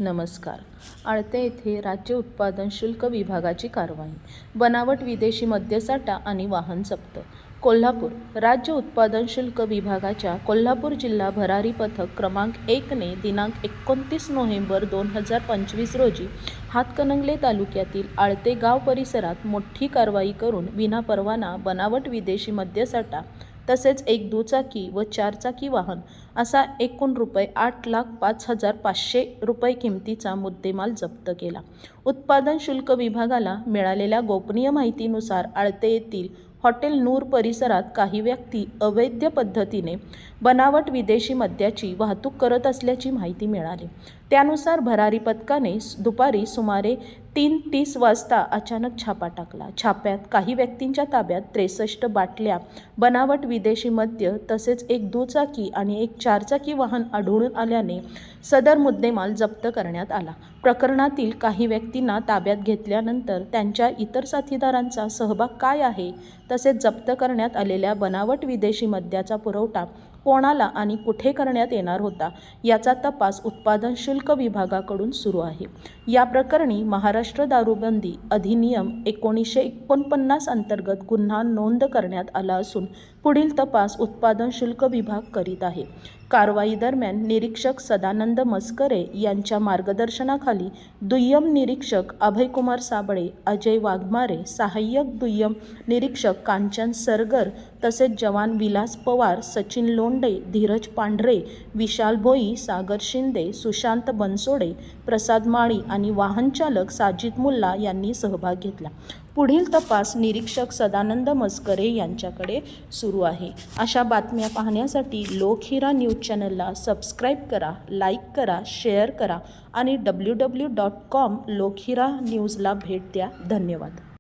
नमस्कार. आळते येथे राज्य उत्पादन शुल्क विभागाची कारवाई. बनावट विदेशी मद्यसाठा आणि वाहन जप्त. कोल्हापूर. राज्य उत्पादन शुल्क विभागाच्या कोल्हापूर जिल्हा भरारी पथक क्रमांक 1ने दिनांक 29 नोव्हेंबर 2025 रोजी हातकणंगले तालुक्यातील आळते गाव परिसरात मोठी कारवाई करून विनापरवाना बनावट विदेशी मद्यसाठा तसेच एक दुचाकी व 4 चाकी वाहन असा एकूण ₹8,05,500 किमतीचा मुद्देमाल जप्त केला. उत्पादन शुल्क विभागाला मिळालेल्या गोपनीय माहितीनुसार आळते येथील हॉटेल नूर परिसरात काही व्यक्ती अवैध पद्धतीने बनावट विदेशी मद्याची वाहतूक करत असल्याची माहिती मिळाली. त्यानुसार भरारी पथकाने दुपारी सुमारे 3:30 वाजता अचानक छापा टाकला. छाप्यात काही व्यक्तींच्या ताब्यात 63 बाटल्या बनावट विदेशी मद्य तसेच एक दुचाकी आणि एक 4 चाकी वाहन आढळून आल्याने सदर मुद्देमाल जप्त करण्यात आला. प्रकरणातील काही व्यक्तींना ताब्यात घेतल्यानंतर त्यांच्या इतर साथीदारांचा सहभाग काय आहे तसेच जप्त करण्यात आलेल्या बनावट विदेशी मद्याचा पुरवठा कोणाला आणि कुठे करण्यात येणार होता याचा तपास उत्पादन शुल्क विभागाकडून सुरू आहे. या प्रकरणी महाराष्ट्र दारूबंदी अधिनियम 1949 अंतर्गत गुन्हा नोंद करण्यात आला असून पुढील तपास उत्पादन शुल्क विभाग करीत आहे. कारवाई दरम्यान निरीक्षक सदानंद मस्करे यांच्या मार्गदर्शनाखाली दुय्यम निरीक्षक अभयकुमार साबळे, अजय वाघमारे, सहाय्यक दुय्यम निरीक्षक कांचन सरगर तसेच जवान विलास पवार, सचिन लोंढे, धीरज पांढरे, विशाल भोई, सागर शिंदे, सुशांत बनसोडे, प्रसाद माळी आणि वाहनचालक साजिद मुल्ला यांनी सहभाग घेतला. पुढील तपास निरीक्षक सदानंद मस्करे यांच्याकडे सुरू आहे. अशा बातम्या पाहण्यासाठी लोकहिरा न्यूज चॅनलला सबस्क्राईब करा, लाईक करा, शेअर करा आणि www.लोकहिरा न्यूजला भेट द्या. धन्यवाद.